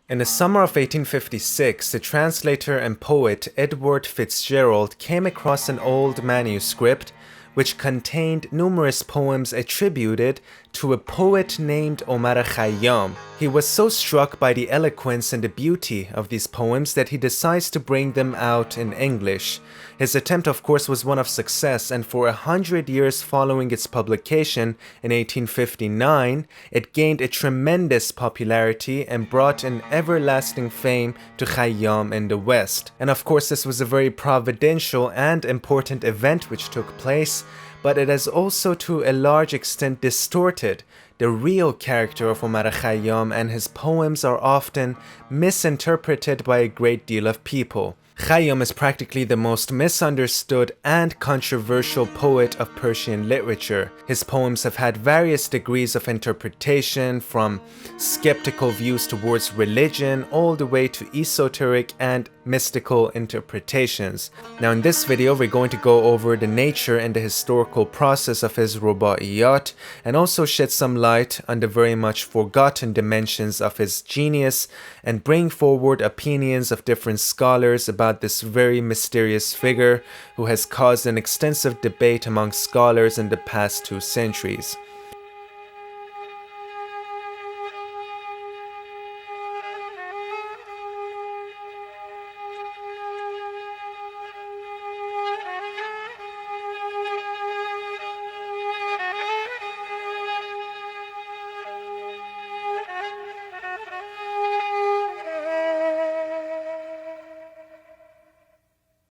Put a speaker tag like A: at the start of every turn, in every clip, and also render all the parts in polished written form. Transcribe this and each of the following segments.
A: In the summer of 1856, the translator and poet Edward Fitzgerald came across an old manuscript which contained numerous poems attributed to a poet named Omar Khayyam. He was so struck by the eloquence and the beauty of these poems that he decides to bring them out in English. His attempt, of course, was one of success, and for 100 years following its publication in 1859, it gained a tremendous popularity and brought an everlasting fame to Khayyam in the West. And of course, this was a very providential and important event which took place, but it has also to a large extent distorted the real character of Omar Khayyam, and his poems are often misinterpreted by a great deal of people. Khayyam is practically the most misunderstood and controversial poet of Persian literature. His poems have had various degrees of interpretation, from skeptical views towards religion all the way to esoteric and mystical interpretations. Now in this video we're going to go over the nature and the historical process of his Ruba'iyyat, and also shed some light on the very much forgotten dimensions of his genius, and bring forward opinions of different scholars about this very mysterious figure who has caused an extensive debate among scholars in the past 2 centuries.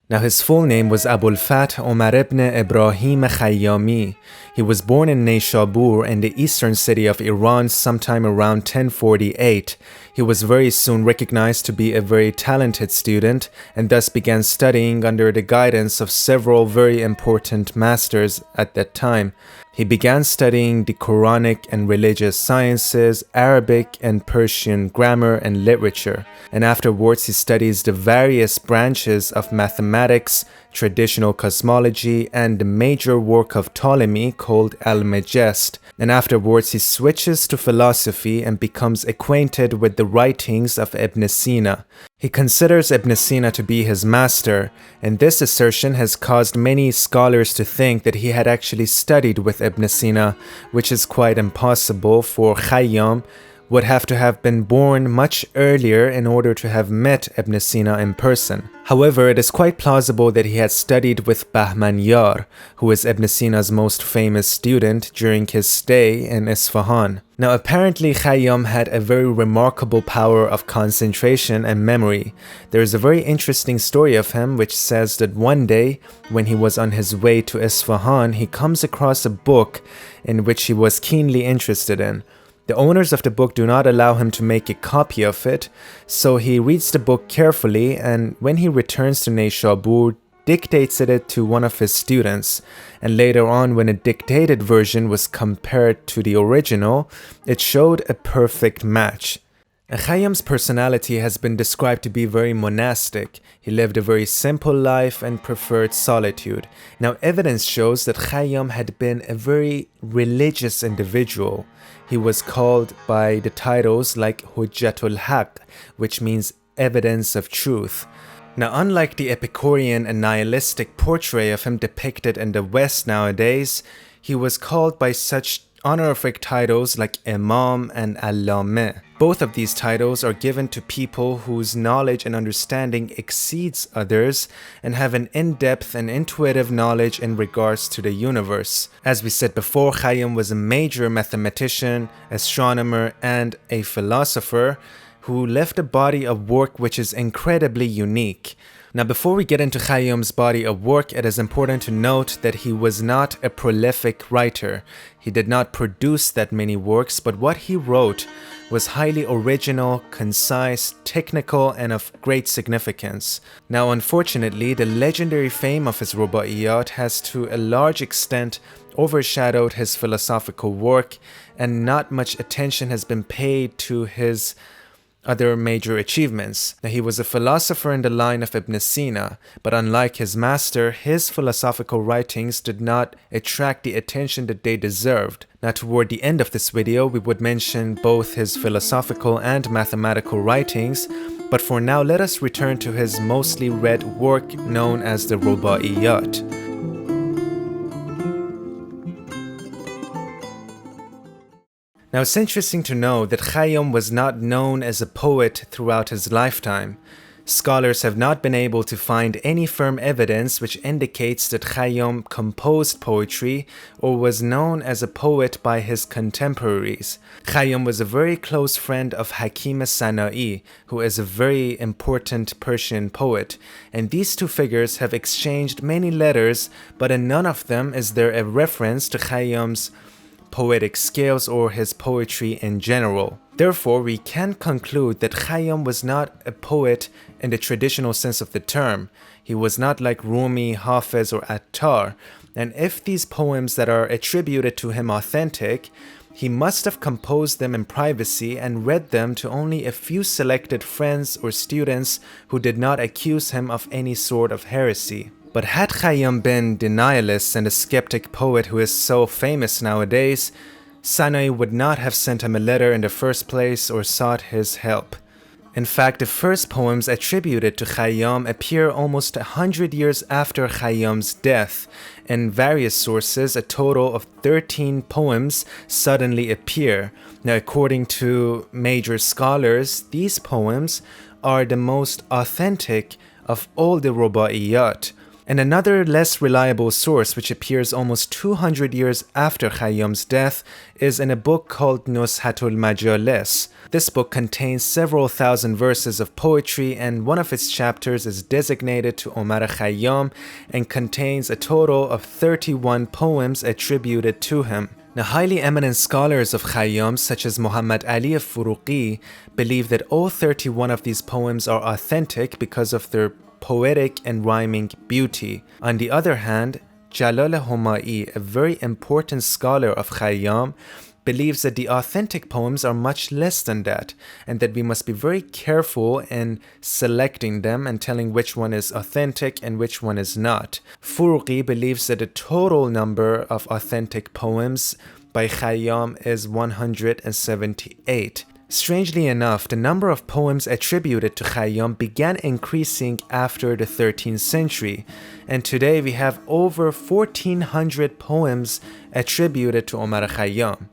A: Now his full name was Abul Fath Omar ibn Ibrahim Khayyami. He was born in Nayshabur in the eastern city of Iran sometime around 1048. He was very soon recognized to be a very talented student, and thus began studying under the guidance of several very important masters at that time. He began studying the Quranic and religious sciences, Arabic and Persian grammar and literature, and afterwards he studies the various branches of mathematics, traditional cosmology, and the major work of Ptolemy called Al-Majest, and afterwards he switches to philosophy and becomes acquainted with the writings of Ibn Sina. He considers Ibn Sina to be his master, and this assertion has caused many scholars to think that he had actually studied with Ibn Sina, which is quite impossible, for Khayyam would have to have been born much earlier in order to have met Ibn Sina in person. However, it is quite plausible that he had studied with Bahman Yar, who is Ibn Sina's most famous student during his stay in Isfahan. Now apparently Khayyam had a very remarkable power of concentration and memory. There is a very interesting story of him which says that one day, when he was on his way to Isfahan, he comes across a book in which he was keenly interested in. The owners of the book do not allow him to make a copy of it, so he reads the book carefully, and when he returns to Nayshabur, dictates it to one of his students, and later on, when a dictated version was compared to the original, it showed a perfect match. Khayyam's personality has been described to be very monastic. He lived a very simple life and preferred solitude. Now, evidence shows that Khayyam had been a very religious individual. He was called by the titles like Hujjatul Haq, which means evidence of truth. Now, unlike the Epicurean and nihilistic portrait of him depicted in the West nowadays, he was called by such honorific titles like Imam and Allameh. Both of these titles are given to people whose knowledge and understanding exceeds others and have an in-depth and intuitive knowledge in regards to the universe. As we said before, Khayyam was a major mathematician, astronomer, and a philosopher who left a body of work which is incredibly unique. Now, before we get into Khayyam's body of work, it is important to note that he was not a prolific writer. He did not produce that many works, but what he wrote was highly original, concise, technical, and of great significance. Now, unfortunately, the legendary fame of his Ruba'iyyat has to a large extent overshadowed his philosophical work, and not much attention has been paid to his other major achievements. Now, he was a philosopher in the line of Ibn Sina, but unlike his master, his philosophical writings did not attract the attention that they deserved. Now, toward the end of this video, we would mention both his philosophical and mathematical writings, but for now, let us return to his mostly read work known as the Ruba'iyyat. Now, it's interesting to know that Khayyam was not known as a poet throughout his lifetime. Scholars have not been able to find any firm evidence which indicates that Khayyam composed poetry or was known as a poet by his contemporaries. Khayyam was a very close friend of Hakim Sana'i, who is a very important Persian poet, and these two figures have exchanged many letters, but in none of them is there a reference to Khayyam's poetic skills or his poetry in general. Therefore, we can conclude that Khayyam was not a poet in the traditional sense of the term. He was not like Rumi, Hafiz, or Attar, and if these poems that are attributed to him authentic, he must have composed them in privacy and read them to only a few selected friends or students who did not accuse him of any sort of heresy. But had Khayyam been the nihilist and a skeptic poet who is so famous nowadays, Sana'i would not have sent him a letter in the first place or sought his help. In fact, the first poems attributed to Khayyam appear almost 100 years after Khayyam's death. In various sources, a total of 13 poems suddenly appear. Now, according to major scholars, these poems are the most authentic of all the Ruba'iyyat. And another less reliable source, which appears almost 200 years after Khayyam's death, is in a book called Nuzhatul Majalis. This book contains several thousand verses of poetry, and one of its chapters is designated to Omar Khayyam and contains a total of 31 poems attributed to him. Now, highly eminent scholars of Khayyam, such as Muhammad Ali al-Furuqi, believe that all 31 of these poems are authentic because of their poetic and rhyming beauty. On the other hand, Jalal Huma'i, a very important scholar of Khayyam, believes that the authentic poems are much less than that, and that we must be very careful in selecting them and telling which one is authentic and which one is not. Furuqi believes that the total number of authentic poems by Khayyam is 178. Strangely enough, the number of poems attributed to Khayyam began increasing after the 13th century, and today we have over 1,400 poems attributed to Omar Khayyam.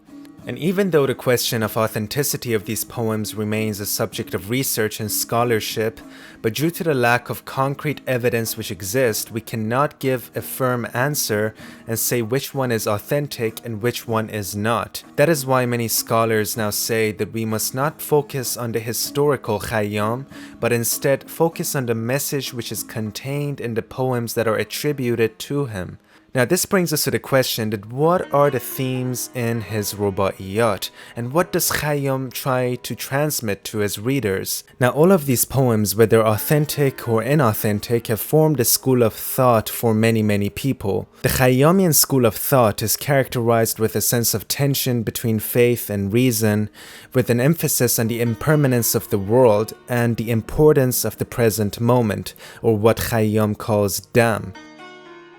A: And even though the question of authenticity of these poems remains a subject of research and scholarship, but due to the lack of concrete evidence which exists, we cannot give a firm answer and say which one is authentic and which one is not. That is why many scholars now say that we must not focus on the historical Khayyam, but instead focus on the message which is contained in the poems that are attributed to him. Now, this brings us to the question that what are the themes in his Ruba'iyyat, and what does Khayyam try to transmit to his readers? Now, all of these poems, whether authentic or inauthentic, have formed a school of thought for many people. The Khayomiyan school of thought is characterized with a sense of tension between faith and reason, with an emphasis on the impermanence of the world and the importance of the present moment, or what Khayyam calls dam.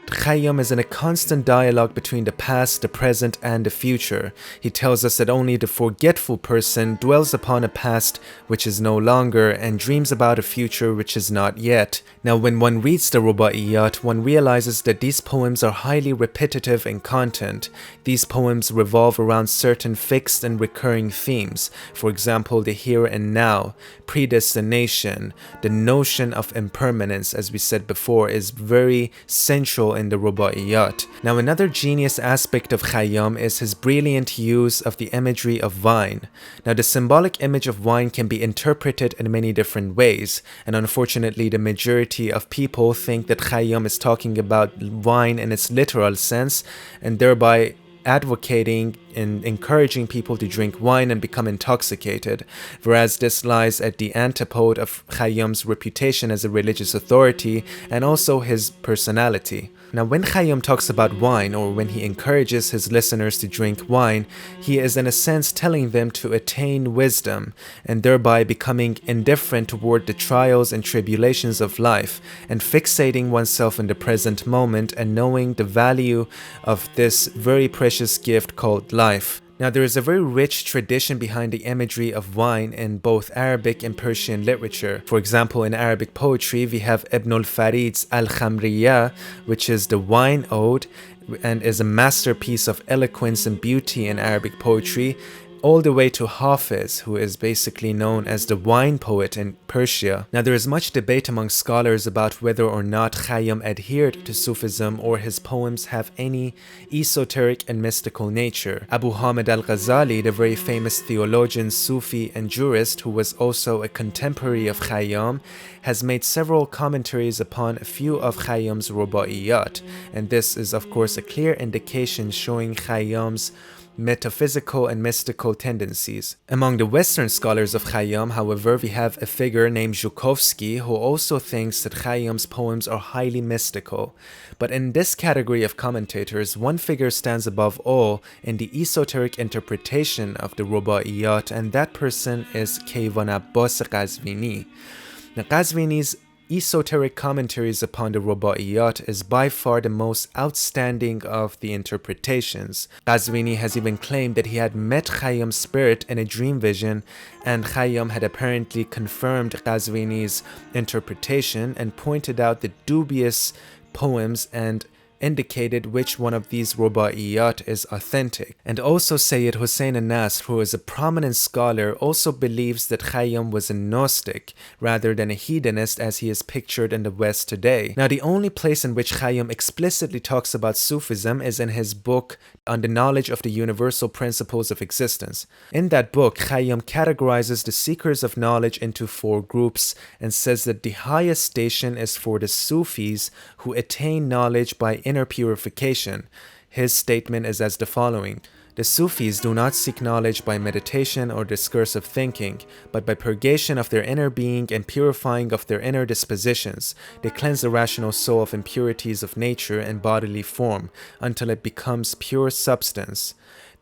A: Khayyam is in a constant dialogue between the past, the present, and the future. He tells us that only the forgetful person dwells upon a past which is no longer and dreams about a future which is not yet. Now, when one reads the Ruba'iyyat, one realizes that these poems are highly repetitive in content. These poems revolve around certain fixed and recurring themes. For example, the here and now, predestination, the notion of impermanence, as we said before, is very central in the Ruba'iyyat. Now, another genius aspect of Khayyam is his brilliant use of the imagery of wine. Now, the symbolic image of wine can be interpreted in many different ways, and unfortunately the majority of people think that Khayyam is talking about wine in its literal sense, and thereby advocating and encouraging people to drink wine and become intoxicated, whereas this lies at the antipode of Khayyam's reputation as a religious authority and also his personality. Now, when Khayyam talks about wine, or when he encourages his listeners to drink wine, he is in a sense telling them to attain wisdom and thereby becoming indifferent toward the trials and tribulations of life and fixating oneself in the present moment and knowing the value of this very precious gift called life. Now, there is a very rich tradition behind the imagery of wine in both Arabic and Persian literature. For example, in Arabic poetry, we have Ibn al-Farid's Al-Khamriya, which is the wine ode and is a masterpiece of eloquence and beauty in Arabic poetry, all the way to Hafiz, who is basically known as the wine poet in Persia. Now, there is much debate among scholars about whether or not Khayyam adhered to Sufism or his poems have any esoteric and mystical nature. Abu Hamid al-Ghazali, the very famous theologian, Sufi, and jurist who was also a contemporary of Khayyam, has made several commentaries upon a few of Khayyam's Ruba'iyyat, and this is of course a clear indication showing Khayyam's metaphysical and mystical tendencies. Among the Western scholars of Khayyam, however, we have a figure named Zhukovsky who also thinks that Khayyam's poems are highly mystical. But in this category of commentators, one figure stands above all in the esoteric interpretation of the Ruba'iyyat, and that person is Kayvan Abbas Qazvini. Now, Qazvini's esoteric commentaries upon the Ruba'iyyat is by far the most outstanding of the interpretations. Qazvini has even claimed that he had met Khayyam's spirit in a dream vision, and Khayyam had apparently confirmed Qazvini's interpretation and pointed out the dubious poems and indicated which one of these Ruba'iyyat is authentic. And also Seyyed Hossein Nasr, who is a prominent scholar, also believes that Khayyam was a Gnostic rather than a hedonist as he is pictured in the West today. Now, the only place in which Khayyam explicitly talks about Sufism is in his book On the Knowledge of the Universal Principles of Existence. In that book, Khayyam categorizes the seekers of knowledge into 4 groups and says that the highest station is for the Sufis who attain knowledge by inner purification. His statement is as the following: the Sufis do not seek knowledge by meditation or discursive thinking, but by purgation of their inner being and purifying of their inner dispositions. They cleanse the rational soul of impurities of nature and bodily form until it becomes pure substance.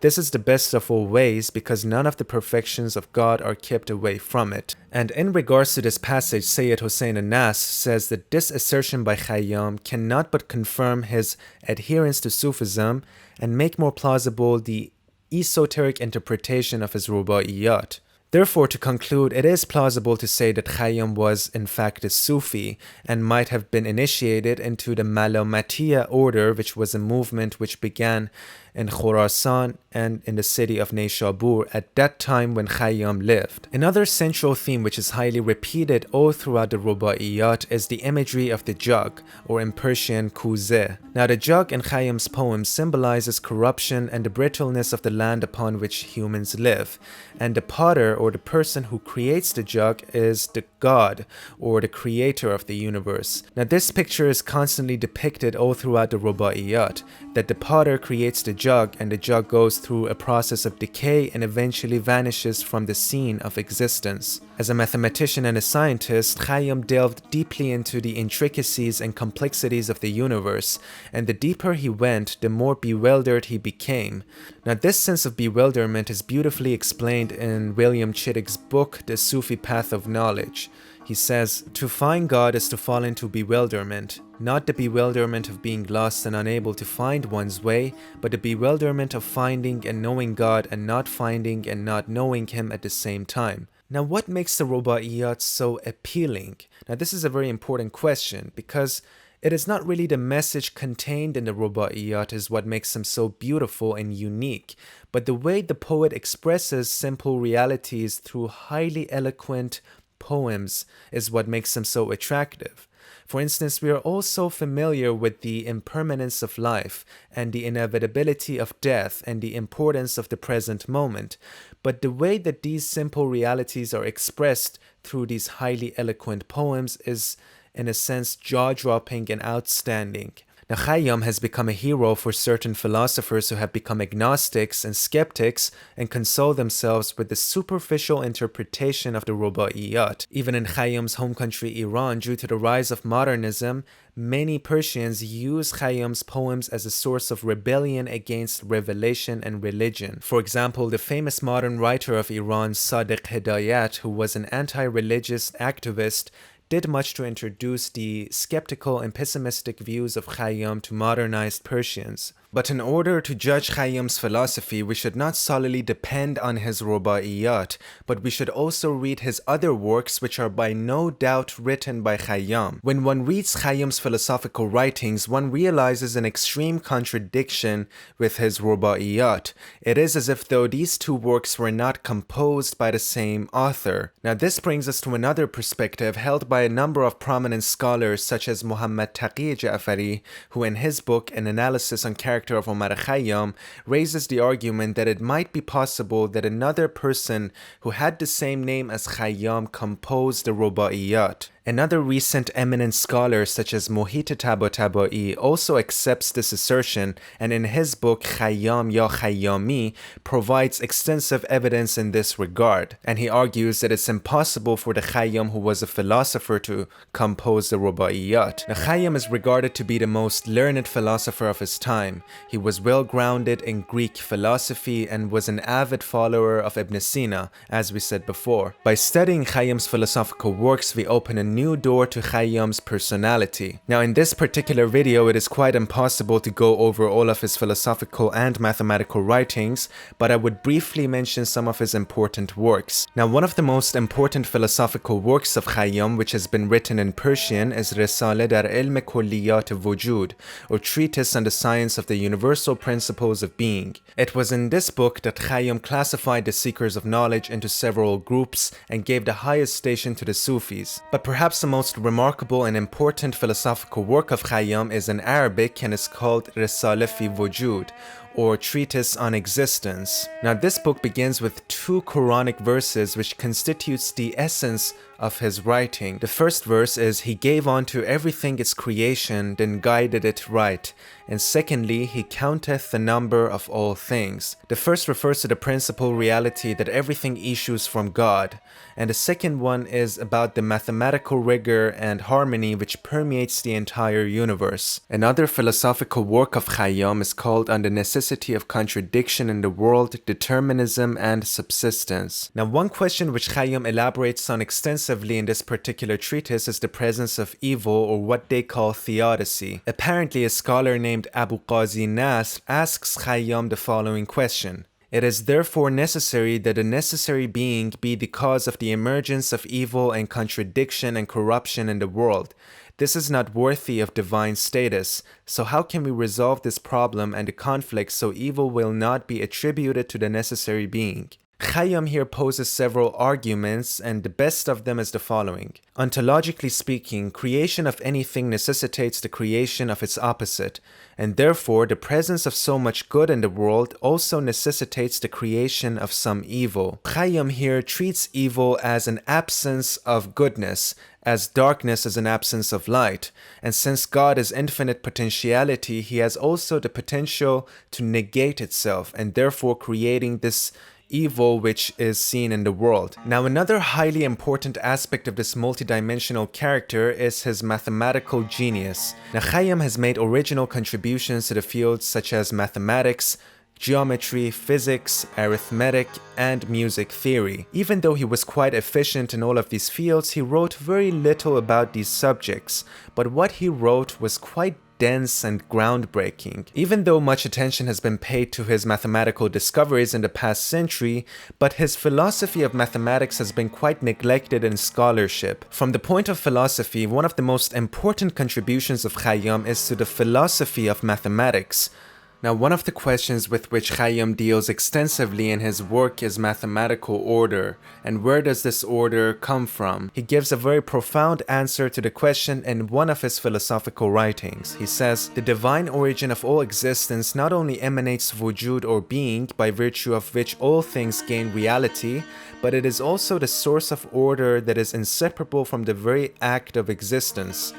A: This is the best of all ways because none of the perfections of God are kept away from it. And in regards to this passage, Seyyed Hossein Nasr says that this assertion by Khayyam cannot but confirm his adherence to Sufism and make more plausible the esoteric interpretation of his Ruba'iyyat. Therefore, to conclude, it is plausible to say that Khayyam was in fact a Sufi and might have been initiated into the Malamatiya order, which was a movement which began in Khurasan and in the city of Nayshabur at that time when Khayyam lived. Another central theme which is highly repeated all throughout the Ruba'iyyat is the imagery of the jug, or in Persian kuze. Now, the jug in Khayyam's poem symbolizes corruption and the brittleness of the land upon which humans live, and the potter, or the person who creates the jug, is the God, or the creator of the universe. Now, this picture is constantly depicted all throughout the Ruba'iyyat, that the potter creates the jug and the jug goes through a process of decay and eventually vanishes from the scene of existence. As a mathematician and a scientist, Khayyam delved deeply into the intricacies and complexities of the universe, and the deeper he went, the more bewildered he became. Now, this sense of bewilderment is beautifully explained in William Chittick's book, The Sufi Path of Knowledge. He says, "To find God is to fall into bewilderment, not the bewilderment of being lost and unable to find one's way, but the bewilderment of finding and knowing God and not finding and not knowing Him at the same time." Now, what makes the Ruba'iyyat so appealing? Now, this is a very important question because it is not really the message contained in the Ruba'iyyat is what makes them so beautiful and unique, but the way the poet expresses simple realities through highly eloquent poems is what makes them so attractive. For instance, we are all so familiar with the impermanence of life and the inevitability of death and the importance of the present moment, but the way that these simple realities are expressed through these highly eloquent poems is, in a sense, jaw-dropping and outstanding. Now, Khayyam has become a hero for certain philosophers who have become agnostics and skeptics and console themselves with the superficial interpretation of the Ruba'iyyat. Even in Khayyam's home country Iran, due to the rise of modernism, many Persians use Khayyam's poems as a source of rebellion against revelation and religion. For example, the famous modern writer of Iran, Sadiq Hidayat, who was an anti-religious activist, did much to introduce the skeptical and pessimistic views of Khayyam to modernized Persians. But in order to judge Khayyam's philosophy, we should not solely depend on his Ruba'iyyat, but we should also read his other works, which are by no doubt written by Khayyam. When one reads Khayyam's philosophical writings, one realizes an extreme contradiction with his Ruba'iyyat. It is as if though these two works were not composed by the same author. Now this brings us to another perspective held by a number of prominent scholars such as Mohammad Taghi Jafari, who in his book An Analysis on Character of Omar Khayyam raises the argument that it might be possible that another person who had the same name as Khayyam composed the Ruba'iyyat. Another recent eminent scholar such as Mohit Tabatabai also accepts this assertion, and in his book Khayyam Ya Khayyami provides extensive evidence in this regard, and he argues that it's impossible for the Khayyam who was a philosopher to compose the Ruba'iyyat. Now, Khayyam is regarded to be the most learned philosopher of his time. He was well grounded in Greek philosophy and was an avid follower of Ibn Sina, as we said before. By studying Khayyam's philosophical works, we open a new door to Khayyam's personality. Now, in this particular video, it is quite impossible to go over all of his philosophical and mathematical writings, but I would briefly mention some of his important works. Now, one of the most important philosophical works of Khayyam, which has been written in Persian, is Risale dar ilm kulliyat wujud, or Treatise on the Science of the Universal Principles of Being. It was in this book that Khayyam classified the seekers of knowledge into several groups and gave the highest station to the Sufis. But perhaps the most remarkable and important philosophical work of Khayyam is in Arabic and is called Risale fi Wujud, or Treatise on Existence. Now, this book begins with two Quranic verses which constitutes the essence of his writing. The first verse is, "He gave unto everything its creation, then guided it right. And secondly, He counteth the number of all things." The first refers to the principal reality that everything issues from God, and the second one is about the mathematical rigor and harmony which permeates the entire universe. Another philosophical work of Khayyam is called On the Necessity of Contradiction in the World, Determinism and Subsistence. Now, one question which Khayyam elaborates on extensively in this particular treatise is the presence of evil, or what they call theodicy. Apparently, a scholar named Abu Qazi Nasr asks Khayyam the following question: "It is therefore necessary that a necessary being be the cause of the emergence of evil and contradiction and corruption in the world. This is not worthy of divine status. So how can we resolve this problem and the conflict so evil will not be attributed to the necessary being?" Khayyam here poses several arguments, and the best of them is the following. Ontologically speaking, creation of anything necessitates the creation of its opposite, and therefore the presence of so much good in the world also necessitates the creation of some evil. Khayyam here treats evil as an absence of goodness, as darkness is an absence of light, and since God is infinite potentiality, He has also the potential to negate itself, and therefore creating this evil which is seen in the world. Now, another highly important aspect of this multidimensional character is his mathematical genius. Now, Khayyam has made original contributions to the fields such as mathematics, geometry, physics, arithmetic, and music theory. Even though he was quite efficient in all of these fields, he wrote very little about these subjects, but what he wrote was quite dense and groundbreaking. Even though much attention has been paid to his mathematical discoveries in the past century, but his philosophy of mathematics has been quite neglected in scholarship. From the point of philosophy, one of the most important contributions of Khayyam is to the philosophy of mathematics. Now, one of the questions with which Khayyam deals extensively in his work is mathematical order, and where does this order come from? He gives a very profound answer to the question in one of his philosophical writings. He says, "The divine origin of all existence not only emanates wujud or being, by virtue of which all things gain reality, but it is also the source of order that is inseparable from the very act of existence.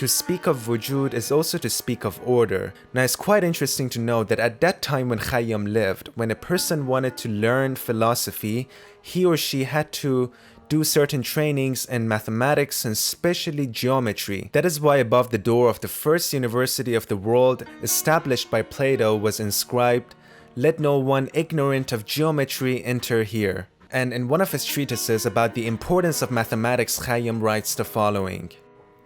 A: To speak of wujud is also to speak of order. Now it's quite interesting to know that at that time when Khayyam lived, when a person wanted to learn philosophy, he or she had to do certain trainings in mathematics and especially geometry. That is why above the door of the first university of the world established by Plato was inscribed, "Let no one ignorant of geometry enter here." And in one of his treatises about the importance of mathematics, Khayyam writes the following: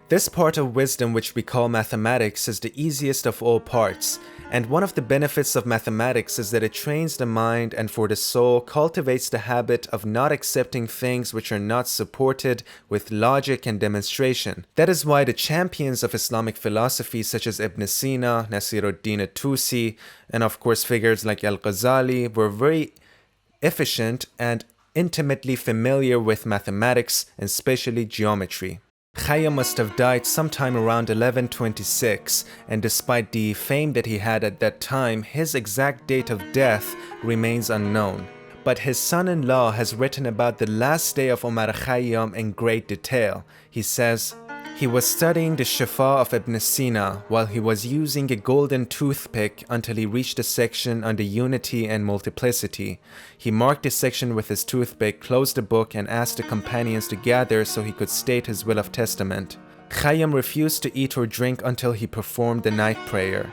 A: "This part of wisdom which we call mathematics is the easiest of all parts, and one of the benefits of mathematics is that it trains the mind and for the soul cultivates the habit of not accepting things which are not supported with logic and demonstration. That is why the champions of Islamic philosophy such as Ibn Sina, Nasiruddin Tusi, and of course figures like Al-Ghazali were very efficient and intimately familiar with mathematics and especially geometry." Khayyam must have died sometime around 1126, and despite the fame that he had at that time, his exact date of death remains unknown. But his son-in-law has written about the last day of Omar Khayyam in great detail. He says, "He was studying the Shifa of Ibn Sina while he was using a golden toothpick until he reached a section on the unity and multiplicity. He marked the section with his toothpick, closed the book, and asked the companions to gather so he could state his will of testament. Khayyam refused to eat or drink until he performed the night prayer.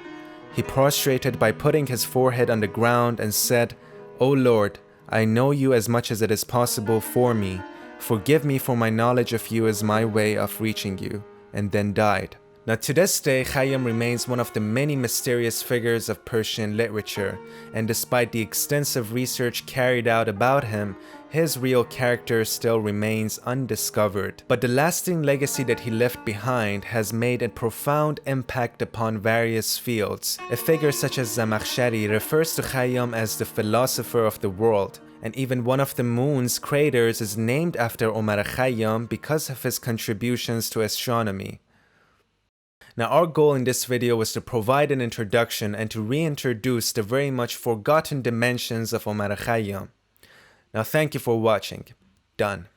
A: He prostrated by putting his forehead on the ground and said, 'O Lord, I know you as much as it is possible for me. Forgive me for my knowledge of you as my way of reaching you,' and then died." Now to this day, Khayyam remains one of the many mysterious figures of Persian literature, and despite the extensive research carried out about him, his real character still remains undiscovered. But the lasting legacy that he left behind has made a profound impact upon various fields. A figure such as Zamakhshari refers to Khayyam as the philosopher of the world, and even one of the moon's craters is named after Omar Khayyam because of his contributions to astronomy. Now our goal in this video was to provide an introduction and to reintroduce the very much forgotten dimensions of Omar Khayyam. Now thank you for watching. Done.